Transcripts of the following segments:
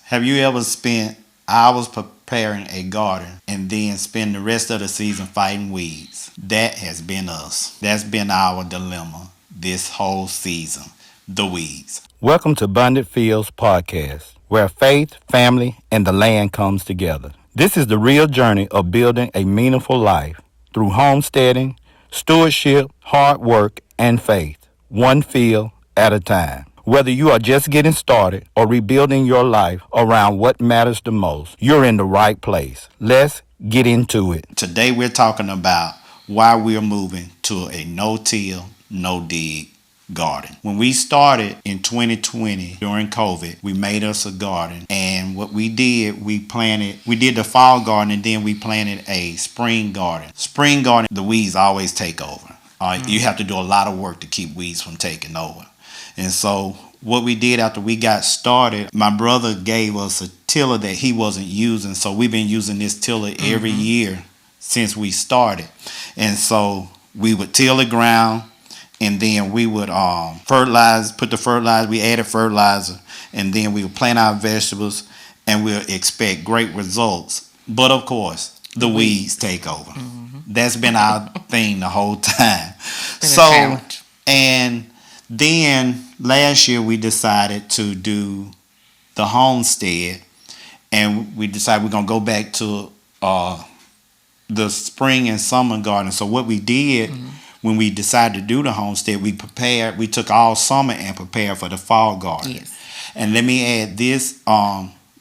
Have you ever spent hours preparing a garden and then spend the rest of the season fighting weeds? That has been us. That's been our dilemma this whole season. The weeds. Welcome to Abundant Fields Podcast, where faith, family, and the land comes together. This is the real journey of building a meaningful life through homesteading, stewardship, hard work, and faith, one field at a time. Whether you are just getting started or rebuilding your life around what matters the most, you're in the right place. Let's get into it. Today we're talking about why we're moving to a no-till, no-dig garden. When we started in 2020 during COVID, we made us a garden, and what we did, we did the fall garden, and then we planted a spring garden. Spring garden, the weeds always take over. You have to do a lot of work to keep weeds from taking over. And so what we did after we got started, my brother gave us a tiller that he wasn't using. So we've been using this tiller every year since we started. And so we would till the ground, and then we would fertilize, we added fertilizer, and then we would plant our vegetables, and we'll expect great results. But of course, the weeds take over. That's been our thing the whole time. So, and then last year we decided to do the homestead, and we decided we're going to go back to the spring and summer garden. So what we did when we decided to do the homestead, we took all summer and prepared for the fall garden. Yes. And let me add this,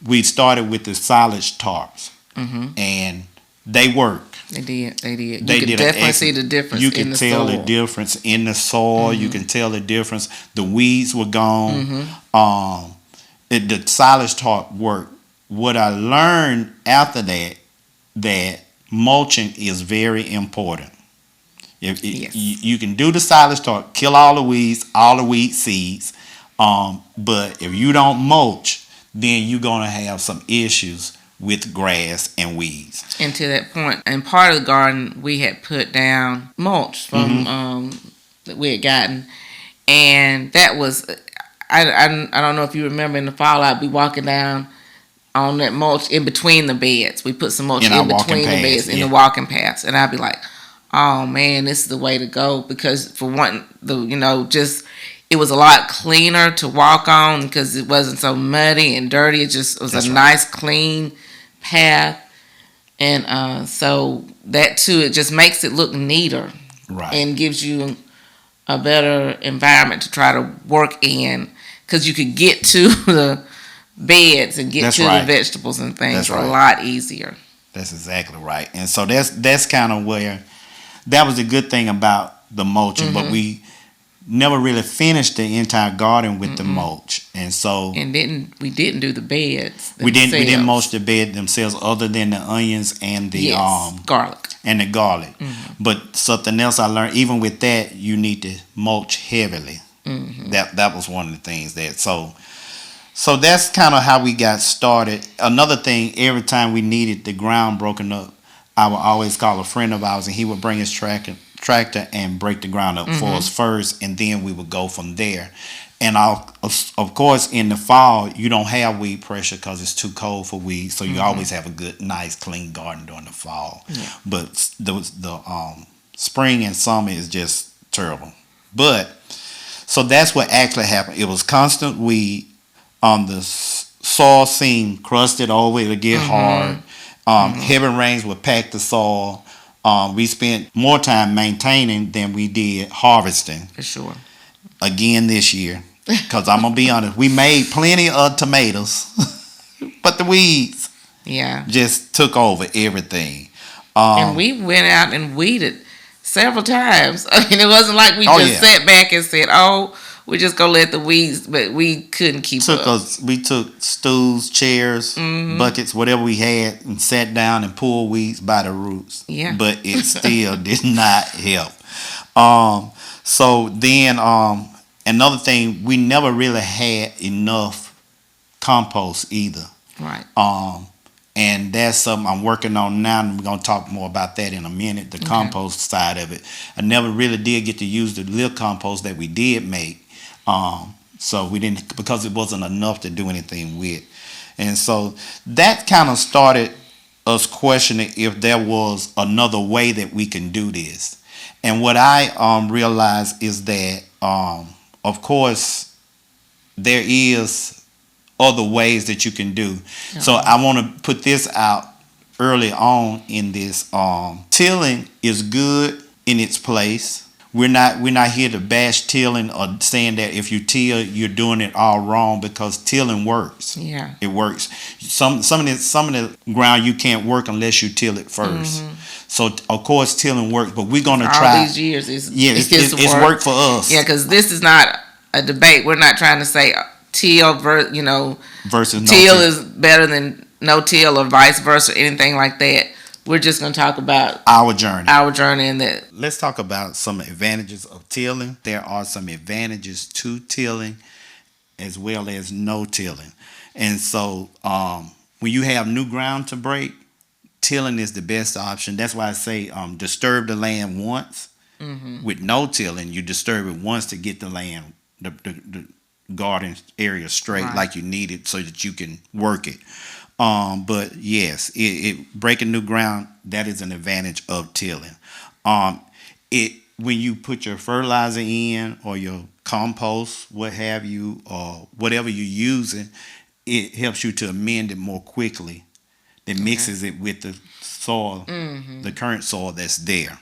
we started with the silage tarps, and they work. They did. You can definitely see the difference. You can tell the difference in the soil. You can tell the difference. The weeds were gone. The silage tarp worked. What I learned after that mulching is very important. You can do the silage tarp, kill all the weeds, all the weed seeds, but if you don't mulch, then you're gonna have some issues with grass and weeds. And to that point, and part of the garden, we had put down mulch from that we had gotten, and that was I don't know if you remember, in the fall I'd be walking down on that mulch in between the beds. We put some mulch in between the beds in the walking paths, and I'd be like, oh man, this is the way to go, because for one, it was a lot cleaner to walk on because it wasn't so muddy and dirty. It was a nice, clean path. And so that too, it just makes it look neater. Right. And gives you a better environment to try to work in, because you could get to the beds and get the vegetables and things a lot easier. That's exactly right. And so that's kind of where, that was the good thing about the mulching, but we never really finished the entire garden with the mulch, and so we didn't do the beds. We didn't mulch the bed themselves, other than the onions and the garlic and the garlic. But something else I learned, even with that, you need to mulch heavily. That was one of the things that so that's kind of how we got started. Another thing, every time we needed the ground broken up, I would always call a friend of ours, and he would bring his tractor and break the ground up for us first, and then we would go from there. And of course, in the fall, you don't have weed pressure because it's too cold for weeds, so you always have a good, nice, clean garden during the fall. Yeah. But the spring and summer is just terrible. But so that's what actually happened. It was constant weed. The soil seemed crusted over. It would get hard. Heavy rains would pack the soil. We spent more time maintaining than we did harvesting. For sure. Again this year, because I'm gonna be honest, we made plenty of tomatoes, but the weeds, just took over everything. And we went out and weeded several times. I mean, it wasn't like we sat back and said, "Oh, we just gonna let the weeds," but we couldn't keep up. We took stools, chairs, buckets, whatever we had, and sat down and pulled weeds by the roots. Yeah. But it still did not help. So then, another thing, we never really had enough compost either. Right. And that's something I'm working on now, and we're going to talk more about that in a minute, the compost side of it. I never really did get to use the little compost that we did make. So we didn't, because it wasn't enough to do anything with. And so that kind of started us questioning if there was another way that we can do this. And what I realized is that, of course, there is other ways that you can do. So I want to put this out early on in this. Tilling is good in its place. We're not here to bash tilling or saying that if you till you're doing it all wrong, because tilling works. Yeah. It works. Some of the ground you can't work unless you till it 1st. So of course tilling works, but we're gonna try. All these years, It's worked for us. Yeah, because this is not a debate. We're not trying to say till versus no till is better than no till or vice versa, anything like that. We're just going to talk about our journey. And that. Let's talk about some advantages of tilling. There are some advantages to tilling as well as no tilling. And so when you have new ground to break, tilling is the best option. That's why I say disturb the land once. With no tilling, you disturb it once to get the land, the garden area straight like you need it so that you can work it. But yes, it breaking new ground, that is an advantage of tilling. When you put your fertilizer in or your compost, what have you, or whatever you're using, it helps you to amend it more quickly. It mixes it with the soil, the current soil that's there.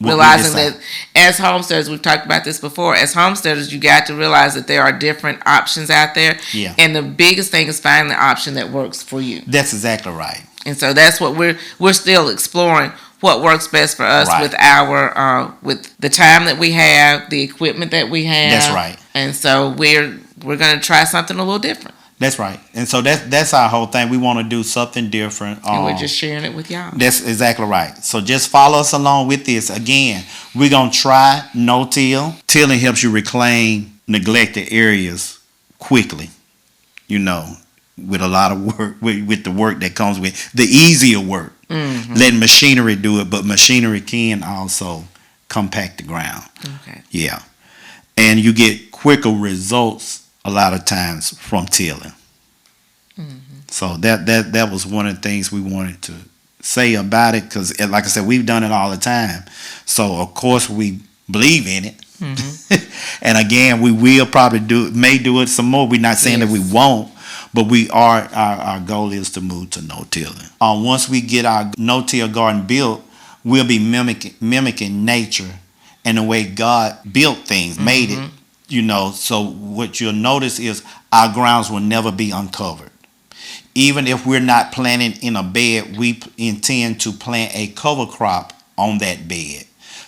Realizing that as homesteaders, we've talked about this before, as homesteaders, you got to realize that there are different options out there. Yeah. And the biggest thing is finding the option that works for you. That's exactly right. And so that's what we're still exploring, what works best for us with our with the time that we have, the equipment that we have. That's right. And so we're going to try something a little different. That's right. And so that's our whole thing. We want to do something different. And we're just sharing it with y'all. That's exactly right. So just follow us along with this. Again, we're going to try no-till. Tilling helps you reclaim neglected areas quickly, with a lot of work, with the work that comes with the easier work. Letting machinery do it, but machinery can also compact the ground. Okay. Yeah. And you get quicker results a lot of times from tilling. So that was one of the things we wanted to say about it, because like I said, we've done it all the time. So of course we believe in it. And again, we will probably may do it some more. We're not saying that we won't, but we are. Our goal is to move to no tilling. Once we get our no-till garden built, we'll be mimicking nature and the way God built things, made it. So what you'll notice is our grounds will never be uncovered. Even if we're not planting in a bed, we intend to plant a cover crop on that bed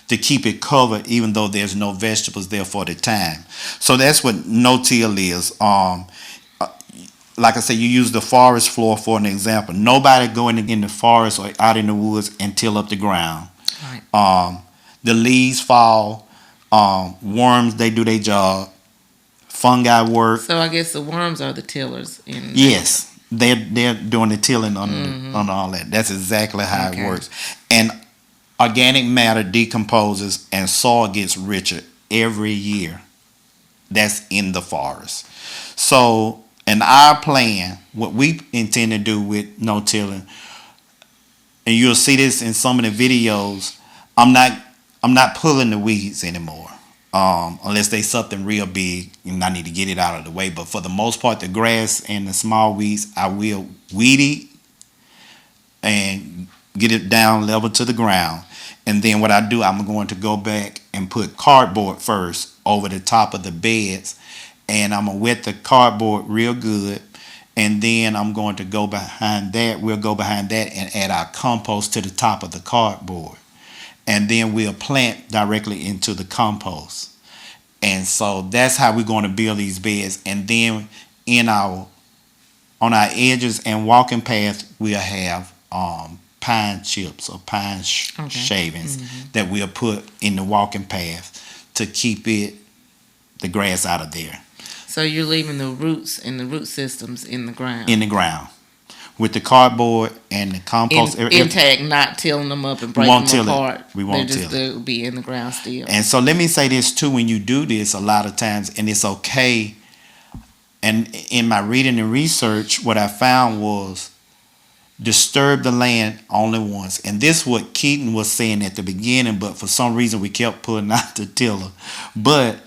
to keep it covered, even though there's no vegetables there for the time. So that's what no-till is. Like I said, you use the forest floor for an example. Nobody going in the forest or out in the woods and till up the ground. Right. The leaves fall. Worms, they do their job. Fungi work. So I guess the worms are the tillers. Yes, they're doing the tilling on all that. That's exactly how it works. And organic matter decomposes and soil gets richer every year. That's in the forest. So in our plan, what we intend to do with no tilling, and you'll see this in some of the videos, I'm not pulling the weeds anymore, unless they something real big and I need to get it out of the way. But for the most part, the grass and the small weeds, I will weed it and get it down level to the ground. And then what I do, I'm going to go back and put cardboard first over the top of the beds, and I'm going to wet the cardboard real good. And then I'm going to go behind that. We'll go behind that and add our compost to the top of the cardboard. And then we'll plant directly into the compost. And so that's how we're going to build these beds. And then on our edges and walking paths, we'll have pine chips or pine shavings that we'll put in the walking path to keep the grass out of there. So you're leaving the roots and the root systems in the ground. In the ground. With the cardboard and the compost intact, not tilling them up and breaking them apart. We won't till it. They'll be in the ground still. And so let me say this too: when you do this, a lot of times, and it's okay, And in my reading and research, what I found was disturb the land only once. And this is what Keaton was saying at the beginning, but for some reason we kept putting out the tiller. But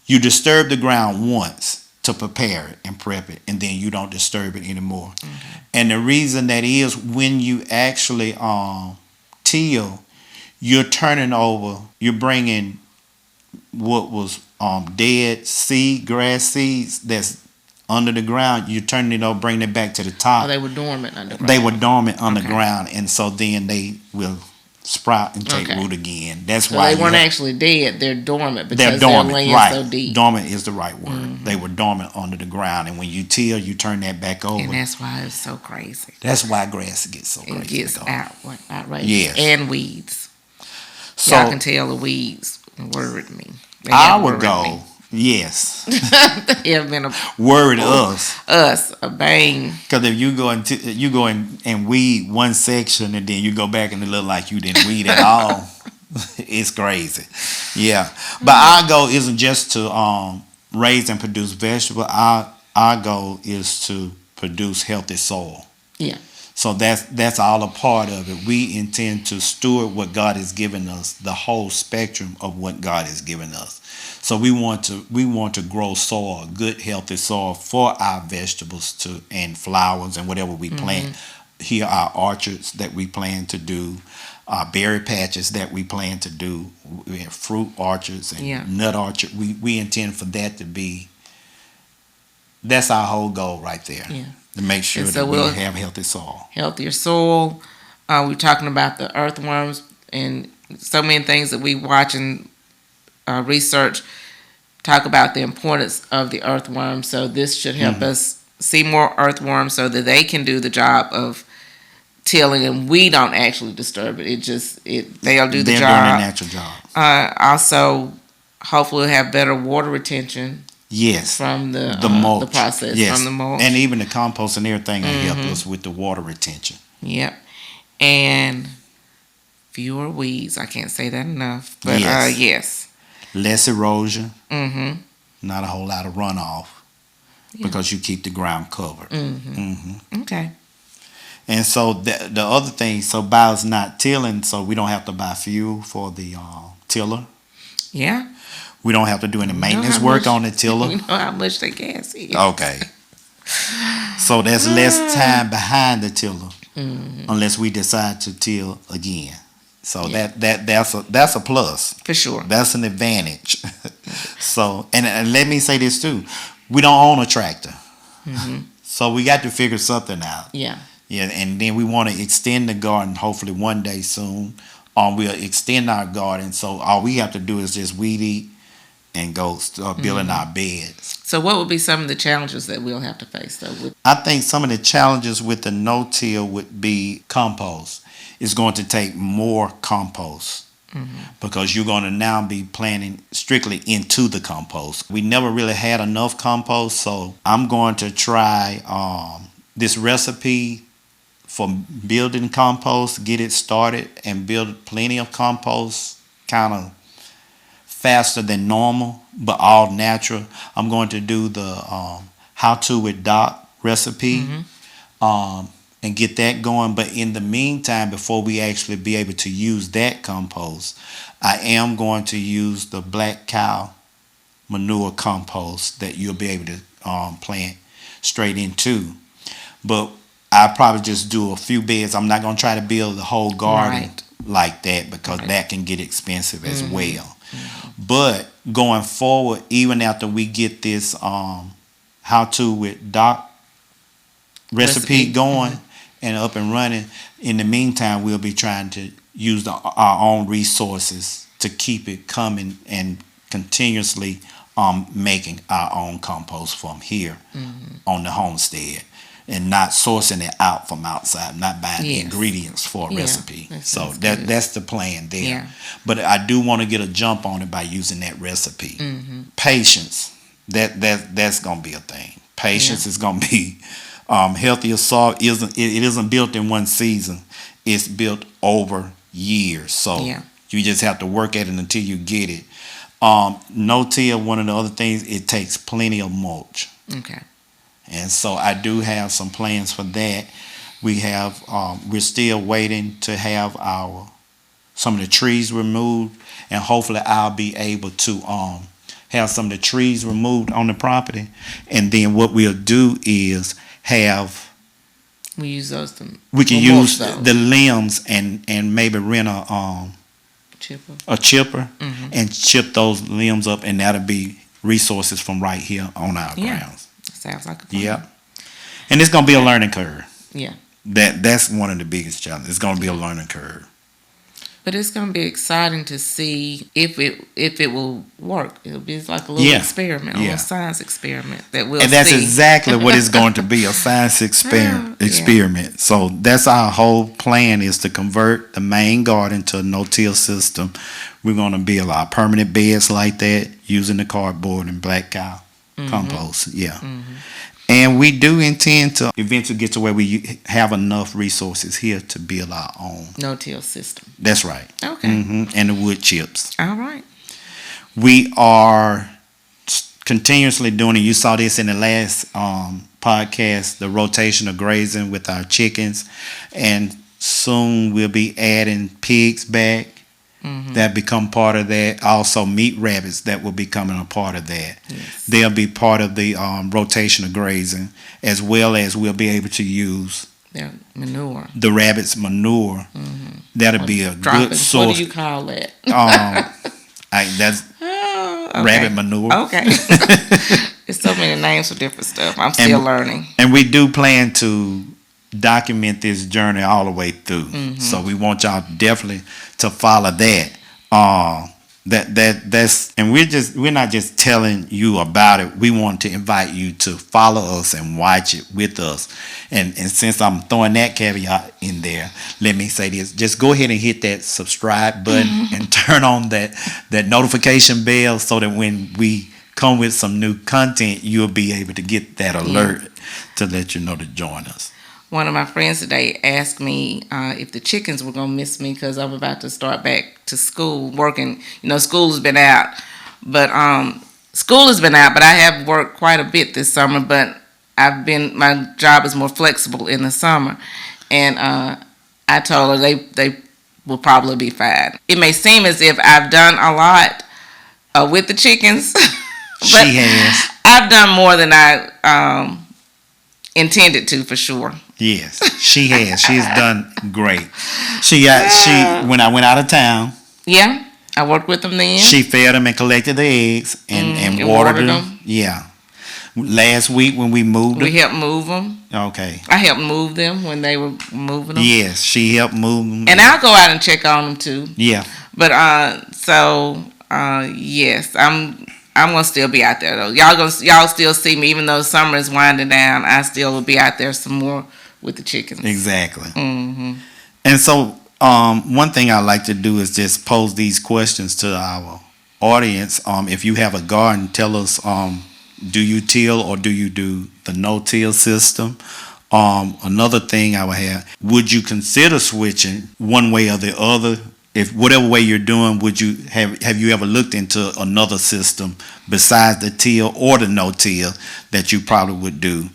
you disturb the ground once to prepare it and prep it, and then you don't disturb it anymore. Mm-hmm. And the reason that is, when you actually till, you're turning over, you're bringing what was dead seed, grass seeds that's under the ground, you're turning it over, bringing it back to the top. Oh, they were dormant underground. They were dormant underground, and so then they will sprout and take root again. That's so why they weren't actually dead. They're dormant because they're dormant, laying right? So deep. Dormant is the right word. Mm-hmm. They were dormant under the ground, and when you till, you turn that back over. And that's why it's so crazy. That's why grass gets so crazy. It gets outrageous. Yes. And weeds. So y'all can tell the weeds worried me. Our goal. Yes. They have been a worried us a bang. Because if you go and weed one section and then you go back and it look like you didn't weed at all, it's crazy. Yeah, but our goal isn't just to raise and produce vegetables. Our goal is to produce healthy soil. Yeah. So that's all a part of it. We intend to steward what God has given us, the whole spectrum of what God has given us. So we want to grow soil, good healthy soil for our vegetables and flowers and whatever we plant. Here are orchards that we plan to do, berry patches that we plan to do. We have fruit orchards and nut orchard. We intend for that to be. That's our whole goal right there. Yeah. To make sure that we have healthy soil. Healthier soil. We're talking about the earthworms and so many things that we watch and research talk about the importance of the earthworm. So this should help us see more earthworms so that they can do the job of tilling and we don't actually disturb it. They'll do the job. They're doing their natural job. Also, hopefully we'll have better water retention. Yes, from the mulch. The process, from the mulch. And even the compost and everything will help us with the water retention. Yep. And fewer weeds. I can't say that enough. But yes. Less erosion. Not a whole lot of runoff because you keep the ground covered. Okay. And so the other thing, so Bow's not tilling, so we don't have to buy fuel for the tiller. Yeah. We don't have to do any maintenance work on the tiller. We know how much the gas is. Okay. So there's less time behind the tiller unless we decide to till again. So that's a plus. For sure. That's an advantage. So and let me say this too. We don't own a tractor. So we got to figure something out. Yeah. Yeah, and then we want to extend the garden hopefully one day soon. We'll extend our garden. So all we have to do is just weed eat and go start building our beds. So what would be some of the challenges that we'll have to face though? I think some of the challenges with the no-till would be compost. It's going to take more compost because you're going to now be planting strictly into the compost. We never really had enough compost, so I'm going to try this recipe for building compost, get it started and build plenty of compost, kind of faster than normal, but all natural. I'm going to do the how to with Doc recipe and get that going. But in the meantime, before we actually be able to use that compost, I am going to use the black cow manure compost that you'll be able to plant straight into. But I'll probably just do a few beds. I'm not going to try to build the whole garden like that because that can get expensive as well. But going forward, even after we get this how to with Doc recipe going and up and running, in the meantime, we'll be trying to use our own resources to keep it coming and continuously making our own compost from here on the homestead. And not sourcing it out from outside, not buying the ingredients for a recipe. So that's the plan there. Yeah. But I do want to get a jump on it by using that recipe. Patience, that's gonna be a thing. Patience is gonna be healthier soil. It isn't built in one season. It's built over years. So you just have to work at it until you get it. No-till, one of the other things, it takes plenty of mulch. Okay. And so I do have some plans for that. We're still waiting to have some of the trees removed, and hopefully I'll be able to have some of the trees removed on the property. And then what we'll do is we use those we can use the limbs and maybe rent a chipper Mm-hmm. and chip those limbs up, and that'll be resources from right here on our grounds. Sounds like a plan. Yeah. And it's gonna be a learning curve. Yeah. That's one of the biggest challenges. It's gonna be a learning curve. But it's going to be exciting to see if it will work. It'll be like a little experiment, a little science experiment that we'll see. And that's exactly what it's going to be, a science experiment. So that's our whole plan, is to convert the main garden to a no-till system. We're going to build our permanent beds like that using the cardboard and black cow compost. Yeah. Mm-hmm. And we do intend to eventually get to where we have enough resources here to build our own no-till system. That's right. Okay. Mm-hmm. And the wood chips. All right. We are continuously doing it. You saw this in the last podcast, the rotation of grazing with our chickens. And soon we'll be adding pigs back. Mm-hmm. That become part of that. Also, meat rabbits that will be coming a part of that. Yes. They'll be part of the rotation of grazing, as well as we'll be able to use their manure. The rabbits' manure. Mm-hmm. That'll be a good source. What do you call that? That's rabbit manure. Okay. There's so many names for different stuff. I'm still learning. And we do plan to document this journey all the way through. Mm-hmm. So we want y'all definitely to follow that. That's and we're not just telling you about it. We want to invite you to follow us and watch it with us. And since I'm throwing that caveat in there, let me say this: just go ahead and hit that subscribe button and turn on that notification bell, so that when we come with some new content, you'll be able to get that alert to let you know to join us. One of my friends today asked me if the chickens were going to miss me because I'm about to start back to school working. School has been out, but I have worked quite a bit this summer, but my job is more flexible in the summer. And I told her they will probably be fine. It may seem as if I've done a lot with the chickens, but she has. I've done more than I intended to, for sure. Yes, she has. She's done great. When I went out of town. Yeah, I worked with them then. She fed them and collected the eggs and watered them. Yeah. Last week when we moved them. We helped move them. Okay. I helped move them when they were moving them. Yes, she helped move them. And I'll go out and check on them too. Yeah. But yes, I'm gonna still be out there though. Y'all still see me, even though summer is winding down. I still will be out there some more with the chickens. Exactly. Mm-hmm. And so, one thing I like to do is just pose these questions to our audience. If you have a garden, tell us: do you till or do you do the no-till system? Another thing I would have: would you consider switching one way or the other? If whatever way you're doing, would you have you ever looked into another system besides the till or the no-till that you probably would do?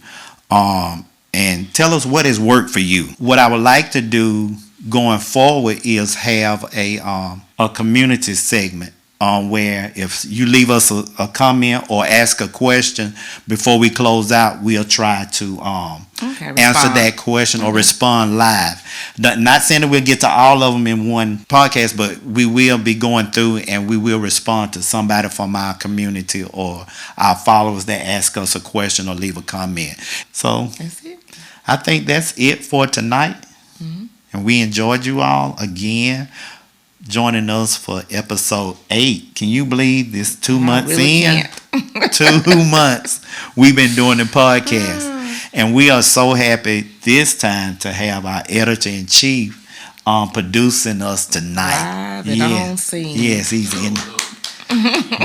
And tell us what has worked for you. What I would like to do going forward is have a community segment where if you leave us a comment or ask a question before we close out, we'll try to answer that question or respond live. Not saying that we'll get to all of them in one podcast, but we will be going through and we will respond to somebody from our community or our followers that ask us a question or leave a comment. So that's it. I think that's it for tonight. Mm-hmm. And we enjoyed you all again joining us for episode 8. Can you believe this 2 months in? 2 months we've been doing the podcast. And we are so happy this time to have our editor-in-chief producing us tonight. Yes, he's in.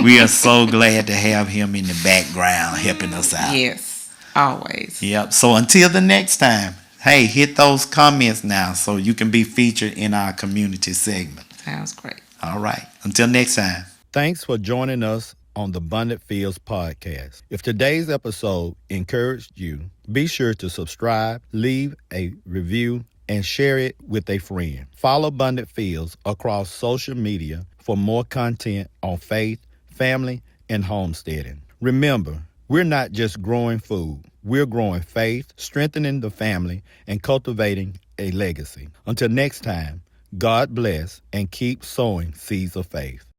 We are so glad to have him in the background helping us out. Yes. Always. Yep. So until the next time, hey, hit those comments now so you can be featured in our community segment. Sounds great. All right. Until next time. Thanks for joining us on the Abundant Fields podcast. If today's episode encouraged you, be sure to subscribe, leave a review, and share it with a friend. Follow Abundant Fields across social media for more content on faith, family, and homesteading. Remember, we're not just growing food. We're growing faith, strengthening the family, and cultivating a legacy. Until next time, God bless and keep sowing seeds of faith.